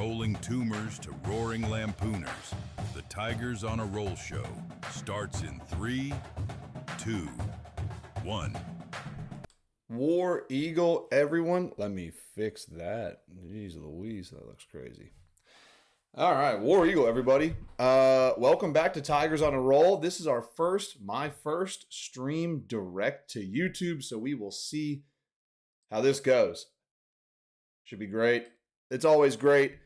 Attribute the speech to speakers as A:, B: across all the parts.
A: rolling tumors to roaring lampooners, the Tigers on a Roll show starts in 3, 2, 1.
B: War Eagle, everyone. Let me fix that. Jeez Louise, that looks crazy. All right, War Eagle, everybody. Welcome back to Tigers on a Roll. This is my first stream direct to YouTube, so we will see how this goes. Should be great. It's always great.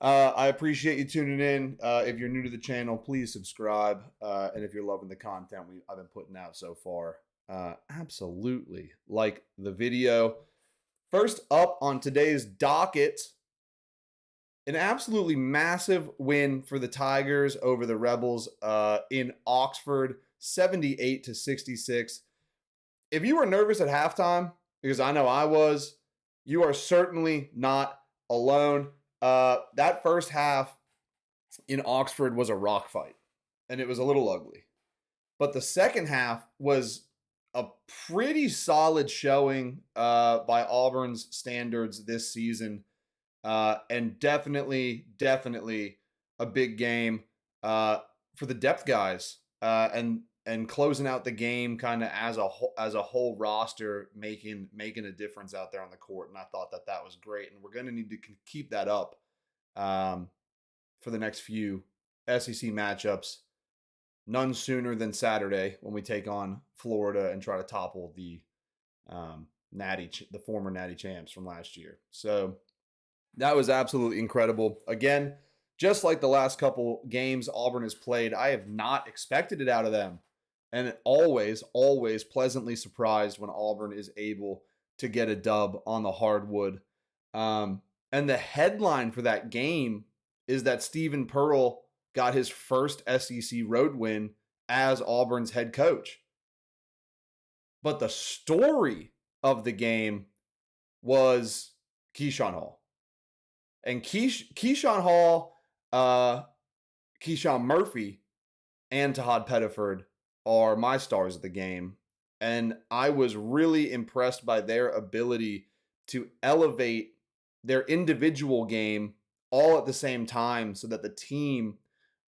B: I appreciate you tuning in. If you're new to the channel, please subscribe. And if you're loving the content I've been putting out so far, absolutely like the video. First up on today's docket, an absolutely massive win for the Tigers over the Rebels in Oxford, 78-66. If you were nervous at halftime, because I know I was, you are certainly not alone. That first half in Oxford was a rock fight, and it was a little ugly. But the second half was a pretty solid showing by Auburn's standards this season, and definitely a big game for the depth guys, and closing out the game kind of as a whole roster, making a difference out there on the court. And I thought that was great, and we're going to need to keep that up for the next few SEC matchups. None sooner than Saturday when we take on Florida and try to topple the former Natty champs from last year. So that was absolutely incredible. Again, just like the last couple games Auburn has played, I have not expected it out of them. And always pleasantly surprised when Auburn is able to get a dub on the hardwood. And the headline for that game is that Stephen Pearl got his first SEC road win as Auburn's head coach. But the story of the game was KeShawn Hall. And KeShawn Hall, KeShawn Murphy, and Tahaad Pettiford are my stars of the game. And I was really impressed by their ability to elevate their individual game all at the same time so that the team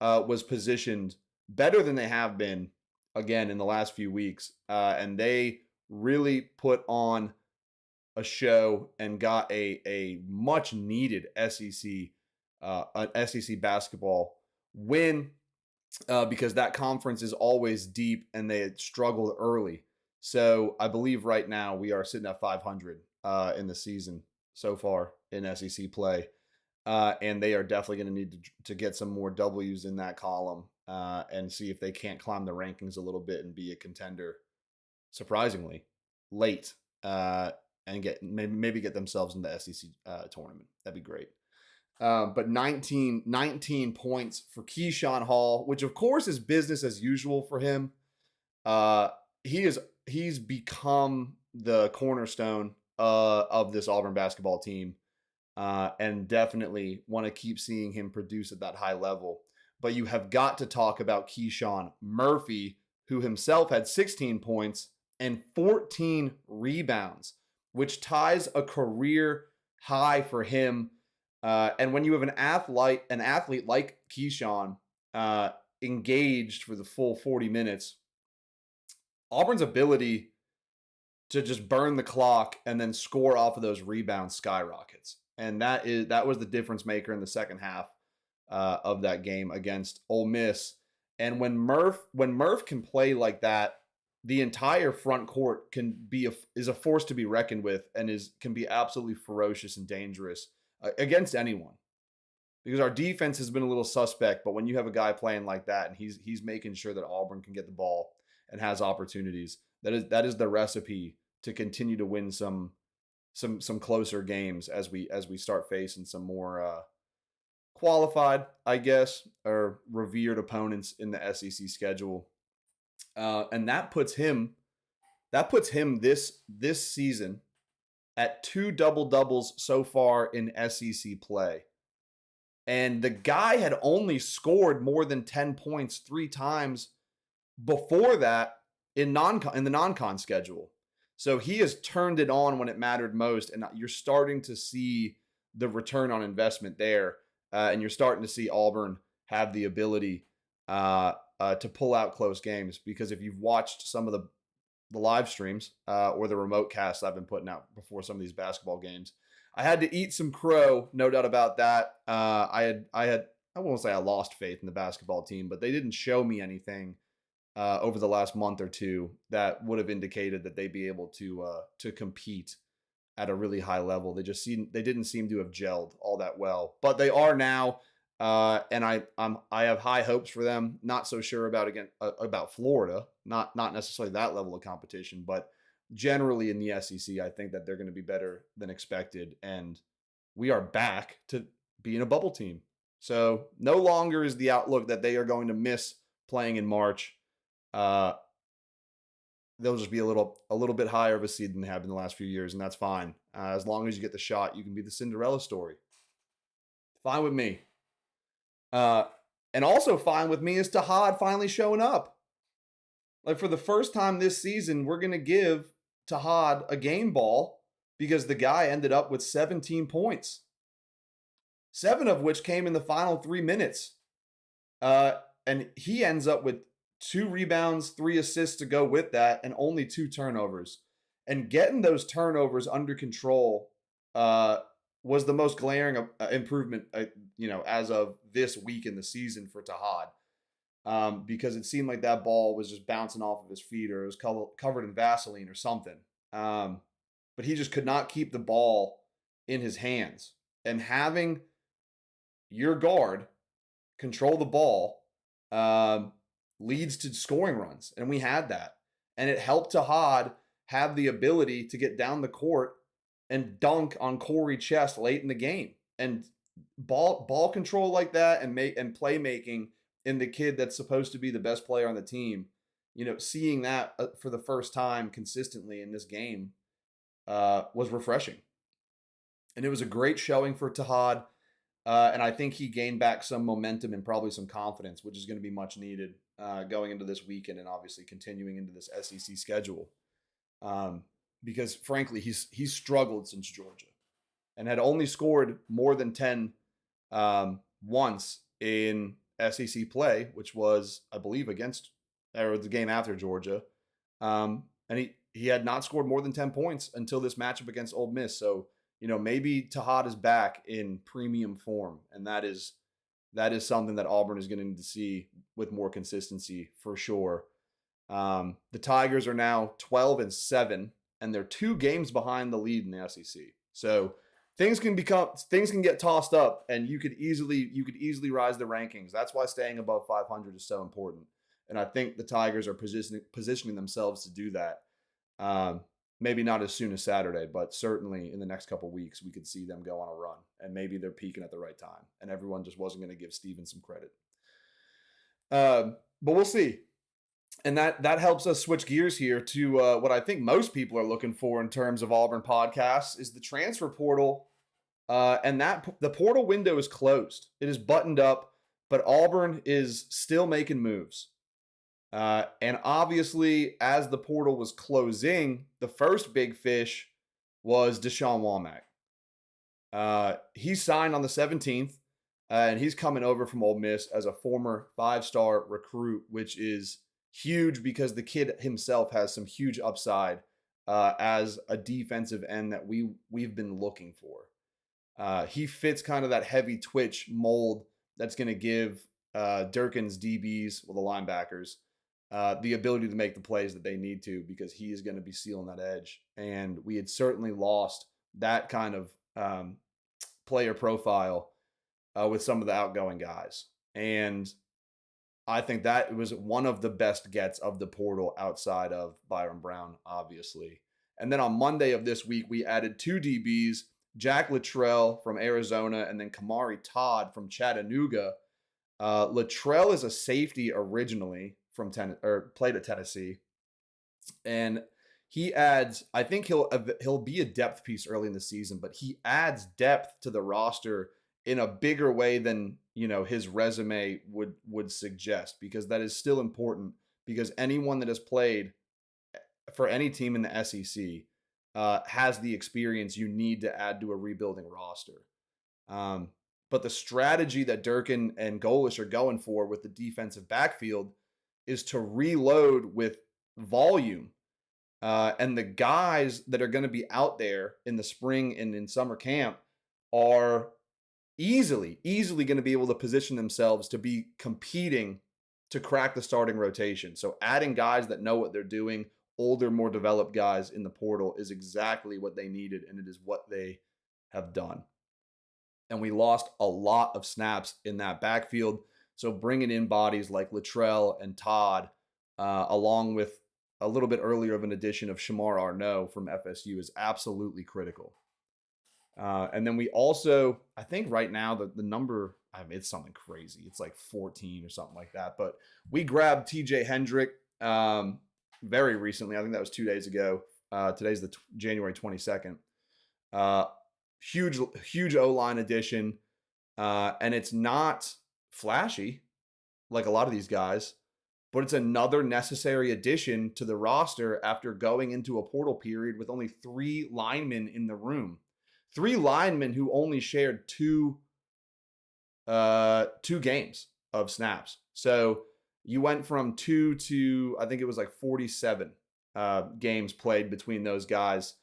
B: was positioned better than they have been, again, in the last few weeks. And they really put on a show and got a much needed SEC basketball win. Because that conference is always deep and they had struggled early. So I believe right now we are sitting at 500 in the season so far in SEC play. And they are definitely going to need to get some more W's in that column and see if they can't climb the rankings a little bit and be a contender, surprisingly, late and maybe get themselves in the SEC tournament. That'd be great. But 19 points for KeShawn Hall, which of course is business as usual for him. He's become the cornerstone of this Auburn basketball team, and definitely want to keep seeing him produce at that high level. But you have got to talk about KeShawn Murphy, who himself had 16 points and 14 rebounds, which ties a career high for him. And when you have an athlete like KeShawn engaged for the full 40 minutes, Auburn's ability to just burn the clock and then score off of those rebounds skyrockets. And that was the difference maker in the second half of that game against Ole Miss. And when Murph can play like that, the entire front court is a force to be reckoned with and can be absolutely ferocious and dangerous against anyone, because our defense has been a little suspect. But when you have a guy playing like that and he's making sure that Auburn can get the ball and has opportunities, that is the recipe to continue to win some closer games as we start facing some more qualified, I guess, or revered opponents in the SEC schedule. And that puts him this season at 2 double-doubles so far in SEC play. And the guy had only scored more than 10 points 3 times before that in the non-con schedule. So he has turned it on when it mattered most, and you're starting to see the return on investment there, and you're starting to see Auburn have the ability to pull out close games. Because if you've watched some of the live streams or the remote casts I've been putting out before some of these basketball games, I had to eat some crow, no doubt about that. I won't say I lost faith in the basketball team, but they didn't show me anything over the last month or two that would have indicated that they'd be able to compete at a really high level. They didn't seem to have gelled all that well, but they are now, and I have high hopes for them. Not so sure about Florida, not necessarily that level of competition, but generally in the SEC, I think that they're going to be better than expected, and we are back to being a bubble team. So no longer is the outlook that they are going to miss playing in March. They'll just be a little bit higher of a seed than they have in the last few years, and that's fine. As long as you get the shot, you can be the Cinderella story. Fine with me. And also fine with me is Tahaad finally showing up. Like, for the first time this season, we're going to give Tahaad a game ball because the guy ended up with 17 points. 7 of which came in the final 3 minutes. And he ends up with 2 rebounds, 3 assists to go with that, and only 2 turnovers. And getting those turnovers under control was the most glaring improvement, as of this week in the season for Tahaad. Because it seemed like that ball was just bouncing off of his feet, or it was covered in Vaseline or something. But he just could not keep the ball in his hands. And having your guard control the ball leads to scoring runs. And we had that. And it helped Tahaad have the ability to get down the court and dunk on Corey Chest late in the game. And ball control like that and playmaking in the kid that's supposed to be the best player on the team, seeing that for the first time consistently in this game was refreshing. And it was a great showing for Tahaad. And I think he gained back some momentum and probably some confidence, which is going to be much needed going into this weekend and obviously continuing into this SEC schedule. Because frankly, he's struggled since Georgia and had only scored more than 10 once in SEC play, which was, I believe, the game after Georgia. And he had not scored more than 10 points until this matchup against Ole Miss. So, maybe Tahaad is back in premium form, and that is something that Auburn is going to need to see with more consistency for sure. The Tigers are now 12-7, and they're 2 games behind the lead in the SEC. So things can get tossed up, and you could easily rise the rankings. That's why staying above 500 is so important. And I think the Tigers are positioning themselves to do that. Maybe not as soon as Saturday, but certainly in the next couple of weeks, we could see them go on a run, and maybe they're peaking at the right time, and everyone just wasn't going to give Steven some credit. But we'll see. And that helps us switch gears here to what I think most people are looking for in terms of Auburn podcasts is the transfer portal. And the portal window is closed. It is buttoned up, but Auburn is still making moves. And obviously, as the portal was closing, the first big fish was Da'Shawn Womack. He signed on the 17th, and he's coming over from Ole Miss as a former 5-star recruit, which is huge because the kid himself has some huge upside as a defensive end that we've been looking for. He fits kind of that heavy twitch mold that's going to give Durkin's DBs, the linebackers, the ability to make the plays that they need to, because he is going to be sealing that edge. And we had certainly lost that kind of player profile with some of the outgoing guys. And I think that was one of the best gets of the portal outside of Byron Brown, obviously. And then on Monday of this week, we added 2 DBs, Jack Luttrell from Arizona and then Kamari Todd from Chattanooga. Luttrell is a safety originally from played at Tennessee, and he adds. I think he'll be a depth piece early in the season, but he adds depth to the roster in a bigger way than his resume would suggest, because that is still important. Because anyone that has played for any team in the SEC has the experience you need to add to a rebuilding roster. But the strategy that Durkin and Golish are going for with the defensive backfield is to reload with volume. And the guys that are going to be out there in the spring and in summer camp are easily going to be able to position themselves to be competing to crack the starting rotation. So adding guys that know what they're doing, older, more developed guys in the portal is exactly what they needed, and it is what they have done. And we lost a lot of snaps in that backfield. So bringing in bodies like Luttrell and Todd, along with a little bit earlier of an addition of Shamar Arnaud from FSU is absolutely critical. And then we also, I think right now the number, I mean, it's something crazy. It's like 14 or something like that. But we grabbed TJ Hendrick very recently. I think that was 2 days ago. Today's the January 22nd. Huge O-line addition. And it's not flashy like a lot of these guys, but it's another necessary addition to the roster after going into a portal period with only 3 linemen in the room. 3 linemen who only shared two games of snaps. So you went from 2 to, I think it was like 47 games played between those guys.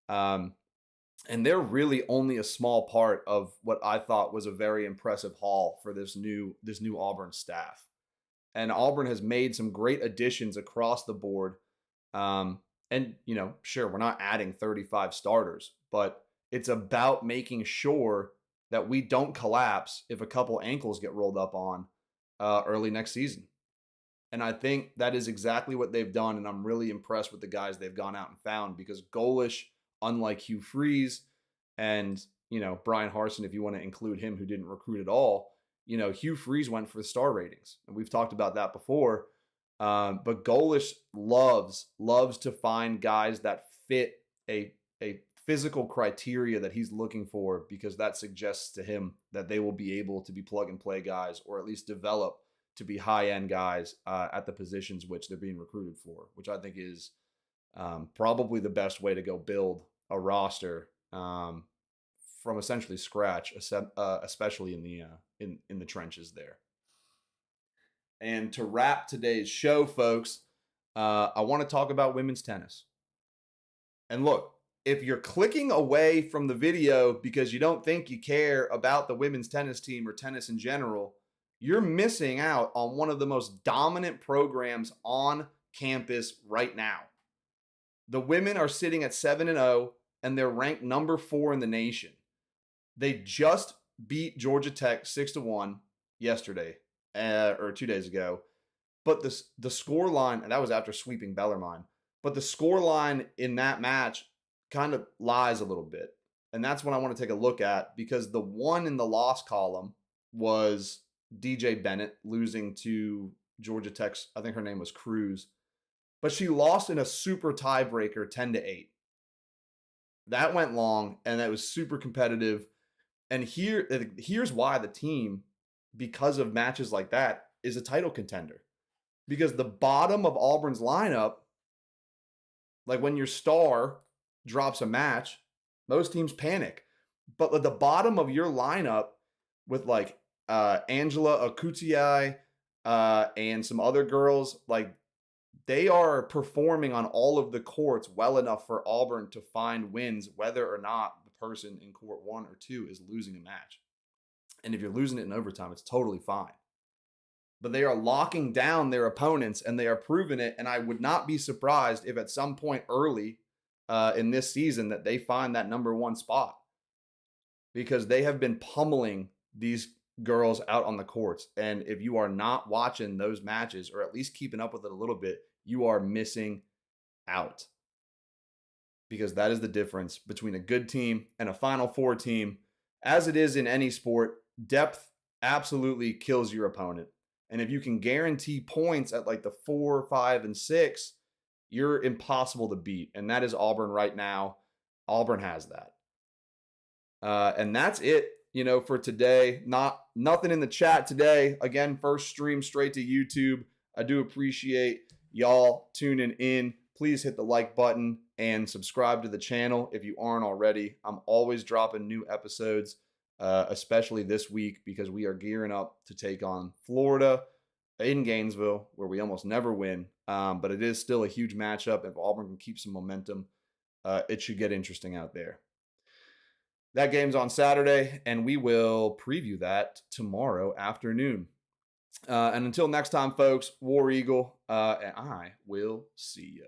B: And they're really only a small part of what I thought was a very impressive haul for this new Auburn staff. And Auburn has made some great additions across the board. And, sure, we're not adding 35 starters, but it's about making sure that we don't collapse if a couple ankles get rolled up on early next season. And I think that is exactly what they've done. And I'm really impressed with the guys they've gone out and found, because Golish, unlike Hugh Freeze and, Brian Harsin, if you want to include him, who didn't recruit at all, Hugh Freeze went for the star ratings. And we've talked about that before. But Golish loves to find guys that fit a physical criteria that he's looking for, because that suggests to him that they will be able to be plug and play guys, or at least develop to be high end guys at the positions which they're being recruited for, which I think is probably the best way to go build a roster from essentially scratch, especially in the trenches there. And to wrap today's show, folks, I want to talk about women's tennis. And look, if you're clicking away from the video because you don't think you care about the women's tennis team or tennis in general, you're missing out on one of the most dominant programs on campus right now. The women are sitting at 7-0, and they're ranked number 4 in the nation. They just beat Georgia Tech 6-1 yesterday, or 2 days ago. But the score line, and that was after sweeping Bellarmine, but the score line in that match kind of lies a little bit. And that's what I want to take a look at, because the one in the loss column was DJ Bennett losing to Georgia Tech's, I think her name was Cruz, but she lost in a super tiebreaker 10-8. That went long, and that was super competitive. And here's why the team, because of matches like that, is a title contender. Because the bottom of Auburn's lineup, like when your star drops a match, most teams panic. But at the bottom of your lineup with like Angela Akutiai and some other girls, like they are performing on all of the courts well enough for Auburn to find wins, whether or not the person in court 1 or 2 is losing a match. And if you're losing it in overtime, it's totally fine. But they are locking down their opponents, and they are proving it. And I would not be surprised if at some point early in this season that they find that number 1 spot, because they have been pummeling these girls out on the courts. And if you are not watching those matches, or at least keeping up with it a little bit, you are missing out, because that is the difference between a good team and a Final Four team. As it is in any sport, depth absolutely kills your opponent. And if you can guarantee points at like the 4, 5, and 6, you're impossible to beat. And that is Auburn right now. Auburn has that. And that's it, for today. Nothing in the chat today. Again, first stream straight to YouTube. I do appreciate y'all tuning in. Please hit the like button and subscribe to the channel if you aren't already. I'm always dropping new episodes especially this week because we are gearing up to take on Florida in Gainesville, where we almost never win. But it is still a huge matchup. If Auburn can keep some momentum, it should get interesting out there. That game's on Saturday, and we will preview that tomorrow afternoon. And until next time, folks, War Eagle, and I will see you.